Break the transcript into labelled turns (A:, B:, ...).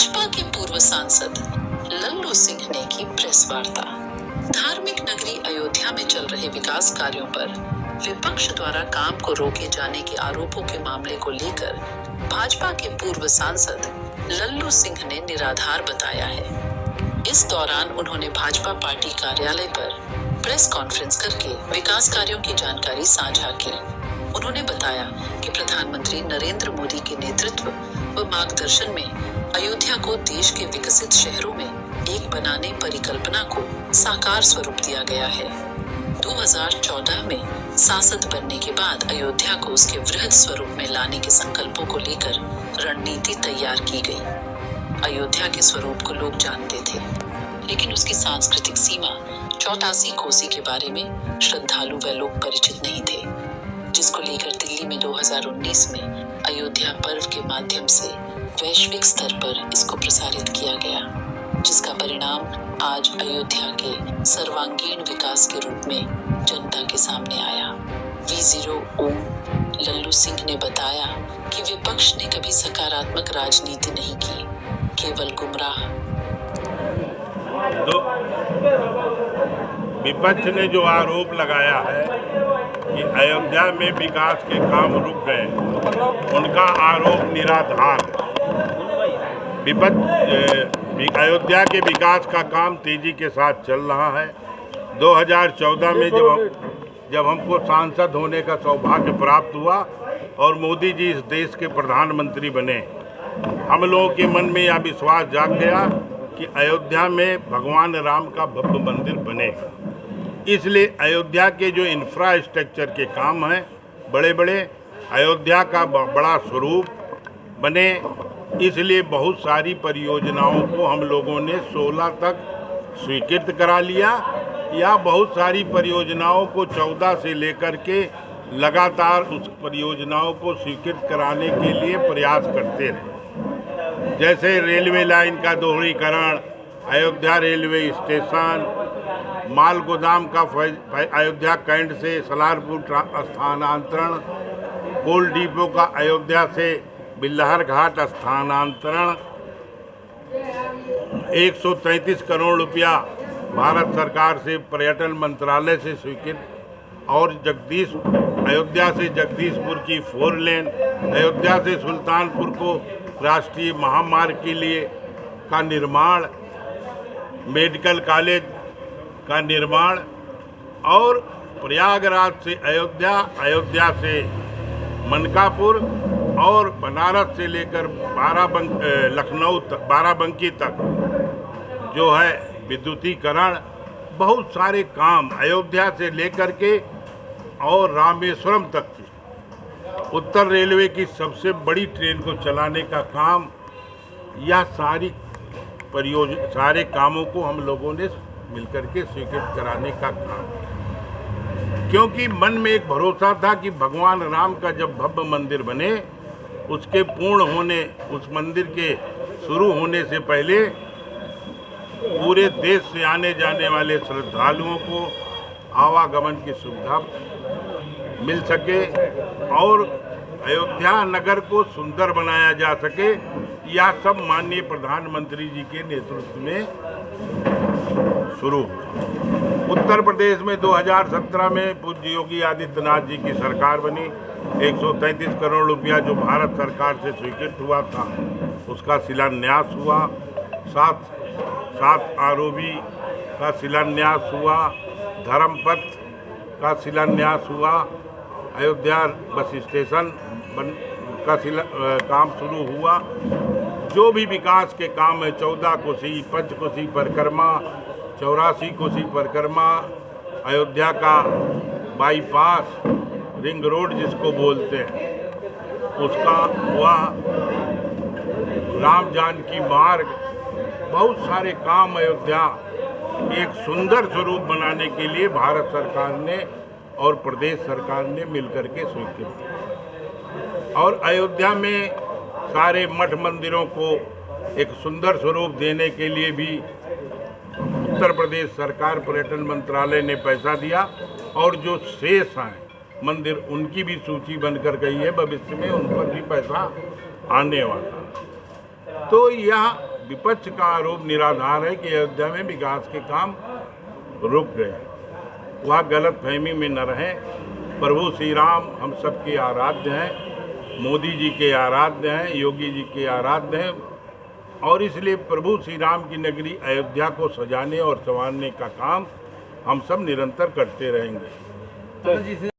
A: भाजपा के पूर्व सांसद लल्लू सिंह ने की प्रेस वार्ता। धार्मिक नगरी अयोध्या में चल रहे विकास कार्यों पर विपक्ष द्वारा काम को रोके जाने के आरोपों के मामले को लेकर भाजपा के पूर्व सांसद लल्लू सिंह ने निराधार बताया है। इस दौरान उन्होंने भाजपा पार्टी कार्यालय पर प्रेस कॉन्फ्रेंस करके विकास कार्यों की जानकारी साझा की। उन्होंने बताया कि प्रधानमंत्री नरेंद्र मोदी के नेतृत्व व मार्गदर्शन में अयोध्या को देश के विकसित शहरों में एक बनाने परिकल्पना को साकार स्वरूप दिया गया है। 2014 में सांसद बनने के बाद अयोध्या को उसके वृहद स्वरूप में लाने के संकल्पों को लेकर रणनीति तैयार की गई। अयोध्या के स्वरूप को लोग जानते थे, लेकिन उसकी सांस्कृतिक सीमा 84 कोसी के बारे में श्रद्धालु व लोग परिचित नहीं थे, जिसको लेकर दिल्ली में 2019 में अयोध्या पर्व के माध्यम से वैश्विक स्तर पर इसको प्रसारित किया गया, जिसका परिणाम आज अयोध्या के सर्वांगीण विकास के रूप में जनता के सामने आया। V0 ओम लल्लू सिंह ने बताया कि विपक्ष ने कभी सकारात्मक राजनीति नहीं की, केवल गुमराह।
B: विपक्ष ने जो आरोप लगाया है कि अयोध्या में विकास के काम रुक गए, उनका आरोप निराधार है। विपक्ष अयोध्या के विकास का काम तेजी के साथ चल रहा है। 2014 में जब हमको सांसद होने का सौभाग्य प्राप्त हुआ और मोदी जी इस देश के प्रधानमंत्री बने, हम लोगों के मन में यह विश्वास जाग गया कि अयोध्या में भगवान राम का भव्य मंदिर बनेगा। इसलिए अयोध्या के जो इंफ्रास्ट्रक्चर के काम हैं, बड़े बड़े अयोध्या का बड़ा स्वरूप बने, इसलिए बहुत सारी परियोजनाओं को हम लोगों ने 16 तक स्वीकृत करा लिया, या बहुत सारी परियोजनाओं को 14 से लेकर के लगातार उस परियोजनाओं को स्वीकृत कराने के लिए प्रयास करते रहे। जैसे रेलवे लाइन का दोहरीकरण, अयोध्या रेलवे स्टेशन, माल गोदाम का अयोध्या कैंट से सलारपुर स्थानांतरण, कोल डिपो का अयोध्या से बिल्लहर घाट स्थानांतरण, 133 करोड़ रुपया भारत सरकार से पर्यटन मंत्रालय से स्वीकृत, और अयोध्या से जगदीशपुर की 4 लेन, अयोध्या से सुल्तानपुर को राष्ट्रीय महामार्ग के लिए का निर्माण, मेडिकल कॉलेज का निर्माण, और प्रयागराज से अयोध्या से मनकापुर और बनारस से लेकर लखनऊ तक, बाराबंकी तक जो है विद्युतीकरण, बहुत सारे काम अयोध्या से लेकर के और रामेश्वरम तक की उत्तर रेलवे की सबसे बड़ी ट्रेन को चलाने का काम, यह सारे कामों को हम लोगों ने मिलकर के स्वीकृत कराने का काम, क्योंकि मन में एक भरोसा था कि भगवान राम का जब भव्य मंदिर बने, उसके पूर्ण होने, उस मंदिर के शुरू होने से पहले पूरे देश से आने जाने वाले श्रद्धालुओं को आवागमन की सुविधा मिल सके और अयोध्या नगर को सुंदर बनाया जा सके। यह सब माननीय प्रधानमंत्री जी के नेतृत्व में शुरू हुआ। उत्तर प्रदेश में 2017 में पूज्य योगी आदित्यनाथ जी की सरकार बनी। 133 करोड़ रुपया जो भारत सरकार से स्वीकृत हुआ था, उसका शिलान्यास हुआ। 7 आरओबी का शिलान्यास हुआ, धर्मपथ का शिलान्यास हुआ, अयोध्या बस स्टेशन का काम शुरू हुआ। जो भी विकास के काम है, 14 कोसी, पंचकोसी परिक्रमा, 84 कोसी परिक्रमा, अयोध्या का बाईपास, रिंग रोड जिसको बोलते हैं, उसका हुआ, राम जानकी मार्ग, बहुत सारे काम अयोध्या एक सुंदर स्वरूप बनाने के लिए भारत सरकार ने और प्रदेश सरकार ने मिलकर के स्वीकृत किया। और अयोध्या में सारे मठ मंदिरों को एक सुंदर स्वरूप देने के लिए भी उत्तर प्रदेश सरकार पर्यटन मंत्रालय ने पैसा दिया, और जो शेष हैं मंदिर, उनकी भी सूची बनकर गई है, भविष्य में उन पर भी पैसा आने वाला। तो यह विपक्ष का आरोप निराधार है कि अयोध्या में विकास के काम रुक गए। वह गलत फहमी में न रहें। प्रभु श्री राम हम सबके आराध्य हैं, मोदी जी के आराध्य हैं, योगी जी के आराध्य हैं, और इसलिए प्रभु श्री राम की नगरी अयोध्या को सजाने और संवारने का काम हम सब निरंतर करते रहेंगे।